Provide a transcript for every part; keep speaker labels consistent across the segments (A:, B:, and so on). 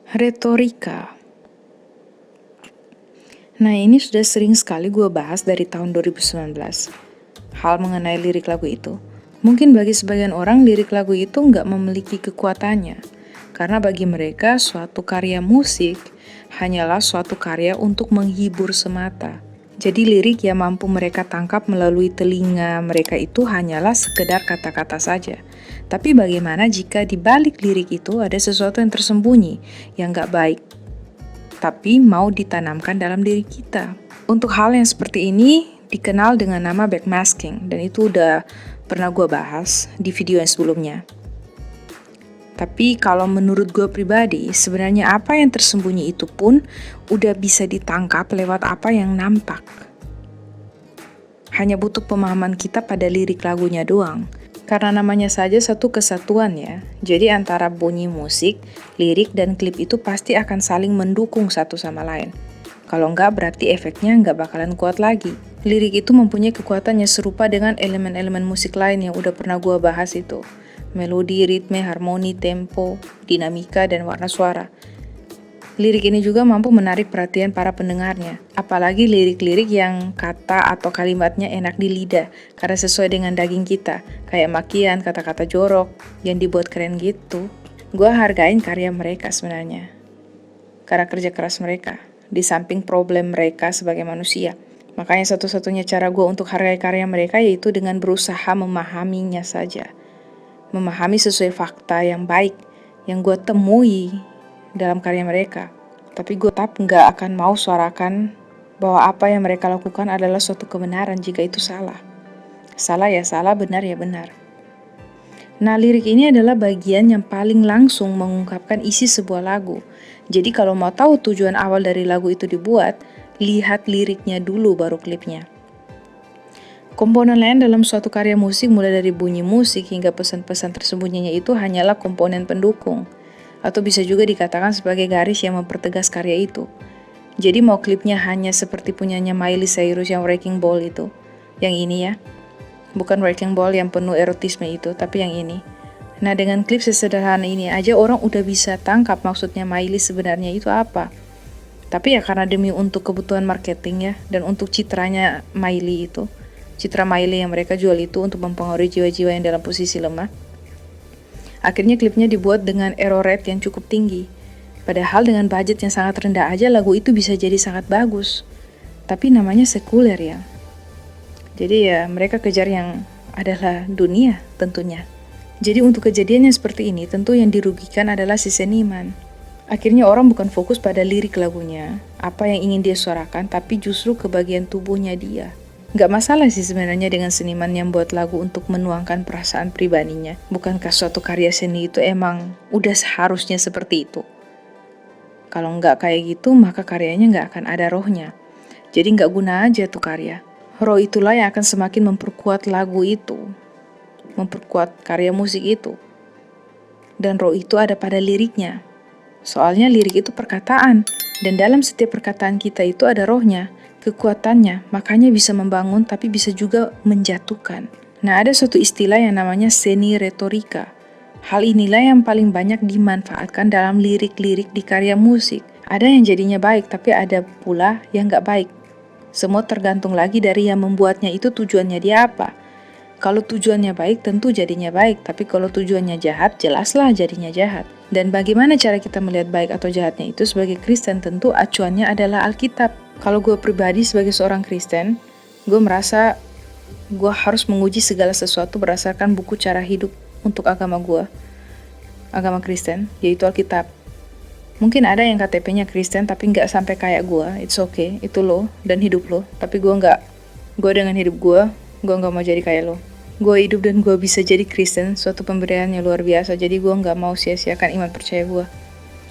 A: Retorika. Nah, ini sudah sering sekali gue bahas dari tahun 2019. Hal mengenai lirik lagu itu. Mungkin bagi sebagian orang lirik lagu itu nggak memiliki kekuatannya. Karena bagi mereka suatu karya musik hanyalah suatu karya untuk menghibur semata. Jadi lirik yang mampu mereka tangkap melalui telinga mereka itu hanyalah sekedar kata-kata saja. Tapi bagaimana jika di balik lirik itu ada sesuatu yang tersembunyi, yang nggak baik, tapi mau ditanamkan dalam diri kita? Untuk hal yang seperti ini dikenal dengan nama backmasking, dan itu udah pernah gue bahas di video yang sebelumnya. Tapi kalau menurut gue pribadi, sebenarnya apa yang tersembunyi itu pun udah bisa ditangkap lewat apa yang nampak. Hanya butuh pemahaman kita pada lirik lagunya doang. Karena namanya saja satu kesatuan ya. Jadi antara bunyi musik, lirik, dan klip itu pasti akan saling mendukung satu sama lain. Kalau enggak berarti efeknya enggak bakalan kuat lagi. Lirik itu mempunyai kekuatan yang serupa dengan elemen-elemen musik lain yang udah pernah gue bahas itu. Melodi, ritme, harmoni, tempo, dinamika, dan warna suara. Lirik ini juga mampu menarik perhatian para pendengarnya, apalagi lirik-lirik yang kata atau kalimatnya enak di lidah, karena sesuai dengan daging kita, kayak makian, kata-kata jorok, yang dibuat keren gitu. Gue hargain karya mereka sebenarnya, karena kerja keras mereka, di samping problem mereka sebagai manusia. Makanya satu-satunya cara gue untuk hargai karya mereka yaitu dengan berusaha memahaminya saja. Memahami sesuai fakta yang baik, yang gue temui dalam karya mereka. Tapi gue tetap nggak akan mau suarakan bahwa apa yang mereka lakukan adalah suatu kebenaran jika itu salah. Salah ya salah, benar ya benar. Nah, lirik ini adalah bagian yang paling langsung mengungkapkan isi sebuah lagu. Jadi kalau mau tahu tujuan awal dari lagu itu dibuat, lihat liriknya dulu baru klipnya. Komponen lain dalam suatu karya musik mulai dari bunyi musik hingga pesan-pesan tersembunyinya itu hanyalah komponen pendukung, atau bisa juga dikatakan sebagai garis yang mempertegas karya itu. Jadi mau klipnya hanya seperti punyanya Miley Cyrus yang Wrecking Ball itu, yang ini ya, bukan Wrecking Ball yang penuh erotisme itu, tapi yang ini. Nah, dengan klip sesederhana ini aja orang udah bisa tangkap maksudnya Miley sebenarnya itu apa. Tapi ya karena demi untuk kebutuhan marketing ya, dan untuk citranya Miley itu, citra Miley yang mereka jual itu untuk mempengaruhi jiwa-jiwa yang dalam posisi lemah. Akhirnya klipnya dibuat dengan error rate yang cukup tinggi. Padahal dengan budget yang sangat rendah aja lagu itu bisa jadi sangat bagus. Tapi namanya sekuler ya. Jadi ya mereka kejar yang adalah dunia tentunya. Jadi untuk kejadian yang seperti ini tentu yang dirugikan adalah si seniman. Akhirnya orang bukan fokus pada lirik lagunya, apa yang ingin dia suarakan, tapi justru ke bagian tubuhnya dia. Gak masalah sih sebenarnya dengan seniman yang buat lagu untuk menuangkan perasaan pribadinya. Bukankah suatu karya seni itu emang udah seharusnya seperti itu? Kalau nggak kayak gitu, maka karyanya nggak akan ada rohnya. Jadi nggak guna aja tuh karya. Roh itulah yang akan semakin memperkuat lagu itu, memperkuat karya musik itu. Dan roh itu ada pada liriknya. Soalnya lirik itu perkataan, dan dalam setiap perkataan kita itu ada rohnya, kekuatannya, makanya bisa membangun tapi bisa juga menjatuhkan. Nah, ada suatu istilah yang namanya seni retorika. Hal inilah yang paling banyak dimanfaatkan dalam lirik-lirik di karya musik. Ada yang jadinya baik, tapi ada pula yang nggak baik. Semua tergantung lagi dari yang membuatnya itu tujuannya dia apa. Kalau tujuannya baik, tentu jadinya baik. Tapi kalau tujuannya jahat, jelaslah jadinya jahat. Dan bagaimana cara kita melihat baik atau jahatnya itu sebagai Kristen, tentu acuannya adalah Alkitab. Kalau gue pribadi sebagai seorang Kristen, gue merasa gue harus menguji segala sesuatu berdasarkan buku cara hidup untuk agama gue, agama Kristen, yaitu Alkitab. Mungkin ada yang KTP-nya Kristen tapi nggak sampai kayak gue, it's okay, itu lo dan hidup lo. Tapi gue nggak, gue dengan hidup gue nggak mau jadi kayak lo. Gue hidup dan gue bisa jadi Kristen, suatu pemberian yang luar biasa. Jadi gue nggak mau sia-siakan iman percaya gue.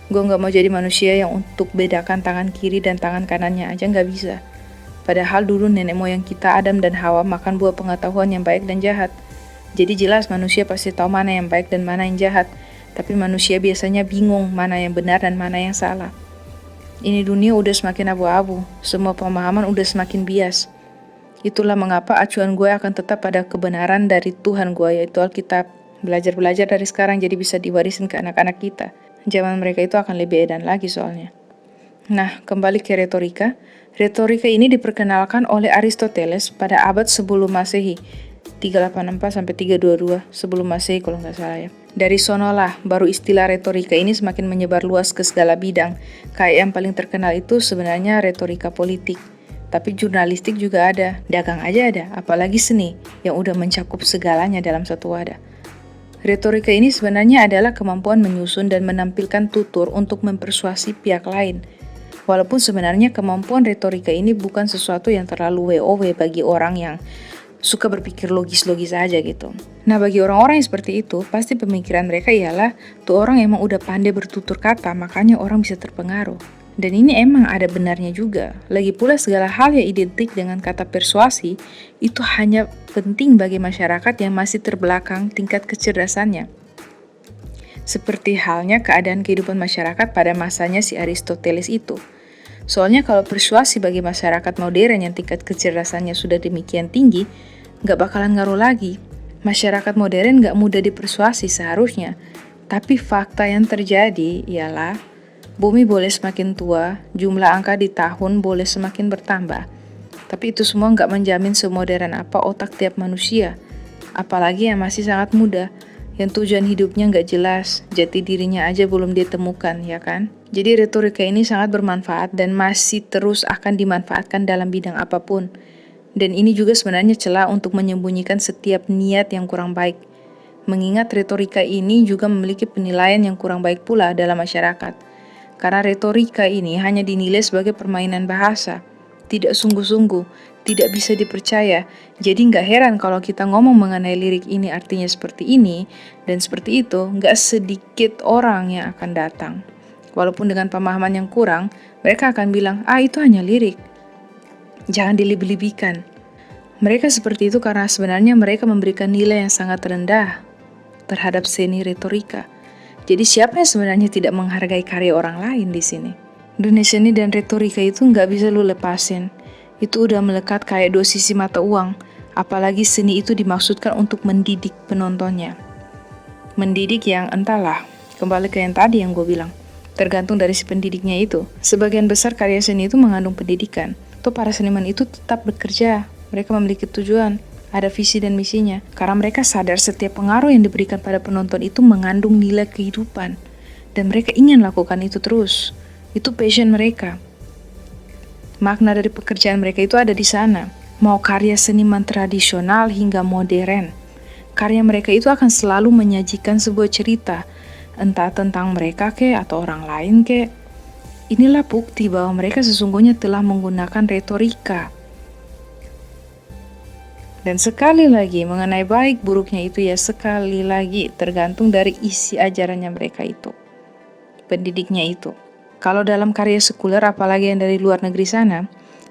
A: Gue nggak mau jadi manusia yang untuk bedakan tangan kiri dan tangan kanannya aja nggak bisa. Padahal dulu nenek moyang kita Adam dan Hawa makan buah pengetahuan yang baik dan jahat. Jadi jelas manusia pasti tahu mana yang baik dan mana yang jahat. Tapi manusia biasanya bingung mana yang benar dan mana yang salah. Ini dunia udah semakin abu-abu, semua pemahaman udah semakin bias. Itulah mengapa acuan gue akan tetap pada kebenaran dari Tuhan gue, yaitu Alkitab. Belajar-belajar dari sekarang jadi bisa diwarisin ke anak-anak kita. Zaman mereka itu akan lebih edan lagi soalnya. Nah, kembali ke retorika. Retorika ini diperkenalkan oleh Aristoteles pada abad sebelum Masehi, 384 sampai 322 sebelum Masehi kalau nggak salah ya. Dari sonolah, baru istilah retorika ini semakin menyebar luas ke segala bidang. Kayak yang paling terkenal itu sebenarnya retorika politik. Tapi jurnalistik juga ada, dagang aja ada, apalagi seni yang udah mencakup segalanya dalam satu wadah. Retorika ini sebenarnya adalah kemampuan menyusun dan menampilkan tutur untuk mempersuasi pihak lain. Walaupun sebenarnya kemampuan retorika ini bukan sesuatu yang terlalu WOW bagi orang yang suka berpikir logis-logis aja gitu. Nah, bagi orang-orang yang seperti itu, pasti pemikiran mereka ialah tuh orang emang udah pandai bertutur kata, makanya orang bisa terpengaruh. Dan ini emang ada benarnya juga. Lagi pula segala hal yang identik dengan kata persuasi itu hanya penting bagi masyarakat yang masih terbelakang tingkat kecerdasannya. Seperti halnya keadaan kehidupan masyarakat pada masanya si Aristoteles itu. Soalnya kalau persuasi bagi masyarakat modern yang tingkat kecerdasannya sudah demikian tinggi, nggak bakalan ngaruh lagi. Masyarakat modern nggak mudah dipersuasi seharusnya. Tapi fakta yang terjadi ialah bumi boleh semakin tua, jumlah angka di tahun boleh semakin bertambah. Tapi itu semua nggak menjamin semodern apa otak tiap manusia. Apalagi yang masih sangat muda, yang tujuan hidupnya nggak jelas, jati dirinya aja belum ditemukan, ya kan? Jadi retorika ini sangat bermanfaat dan masih terus akan dimanfaatkan dalam bidang apapun. Dan ini juga sebenarnya celah untuk menyembunyikan setiap niat yang kurang baik. Mengingat retorika ini juga memiliki penilaian yang kurang baik pula dalam masyarakat. Karena retorika ini hanya dinilai sebagai permainan bahasa, tidak sungguh-sungguh, tidak bisa dipercaya. Jadi nggak heran kalau kita ngomong mengenai lirik ini artinya seperti ini dan seperti itu, nggak sedikit orang yang akan datang. Walaupun dengan pemahaman yang kurang, mereka akan bilang, itu hanya lirik. Jangan dilebih-lebihkan. Mereka seperti itu karena sebenarnya mereka memberikan nilai yang sangat rendah terhadap seni retorika. Jadi siapa yang sebenarnya tidak menghargai karya orang lain di sini? Dunia seni dan retorika itu nggak bisa lu lepasin. Itu udah melekat kayak dua sisi mata uang. Apalagi seni itu dimaksudkan untuk mendidik penontonnya. Mendidik yang entahlah, kembali ke yang tadi yang gue bilang. Tergantung dari si pendidiknya itu. Sebagian besar karya seni itu mengandung pendidikan. Tuh para seniman itu tetap bekerja. Mereka memiliki tujuan, ada visi dan misinya. Karena mereka sadar setiap pengaruh yang diberikan pada penonton itu mengandung nilai kehidupan. Dan mereka ingin lakukan itu terus. Itu passion mereka. Makna dari pekerjaan mereka itu ada di sana. Mau karya seniman tradisional hingga modern. Karya mereka itu akan selalu menyajikan sebuah cerita. Entah tentang mereka atau orang lain Inilah bukti bahwa mereka sesungguhnya telah menggunakan retorika. Dan sekali lagi mengenai baik buruknya itu ya sekali lagi tergantung dari isi ajarannya mereka itu. Pendidiknya itu. Kalau dalam karya sekuler apalagi yang dari luar negeri sana,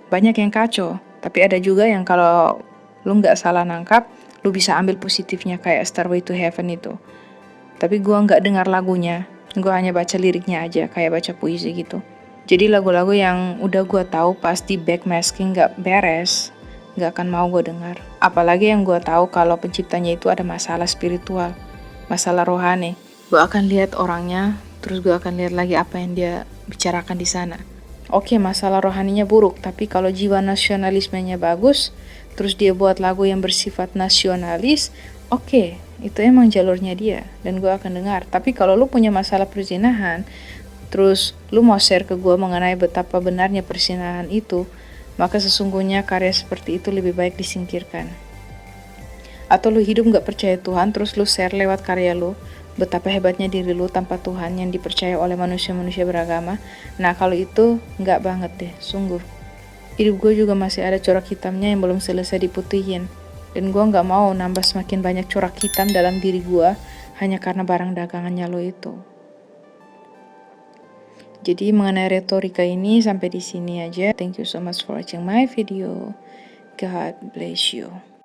A: banyak yang kacau. Tapi ada juga yang kalau lu nggak salah nangkap, lu bisa ambil positifnya kayak Stairway to Heaven itu. Tapi gue nggak dengar lagunya, gue hanya baca liriknya aja, kayak baca puisi gitu. Jadi lagu-lagu yang udah gue tahu pasti backmasking nggak beres, nggak akan mau gue dengar. Apalagi yang gue tahu kalau penciptanya itu ada masalah spiritual, masalah rohani. Gue akan lihat orangnya, terus gue akan lihat lagi apa yang dia bicarakan di sana. Oke, masalah rohaninya buruk, tapi kalau jiwa nasionalismenya bagus, terus dia buat lagu yang bersifat nasionalis, oke, itu emang jalurnya dia dan gue akan dengar. Tapi kalau lu punya masalah perzinahan, terus lu mau share ke gue mengenai betapa benarnya perzinahan itu, maka sesungguhnya karya seperti itu lebih baik disingkirkan. Atau lu hidup gak percaya Tuhan, terus lu share lewat karya lu betapa hebatnya diri lu tanpa Tuhan yang dipercaya oleh manusia-manusia beragama. Nah kalau itu gak banget deh, sungguh. Hidup gue juga masih ada corak hitamnya yang belum selesai diputihin. Dan gue gak mau nambah semakin banyak corak hitam dalam diri gue hanya karena barang dagangannya lo itu. Jadi mengenai retorika ini sampai di sini aja. Thank you so much for watching my video. God bless you.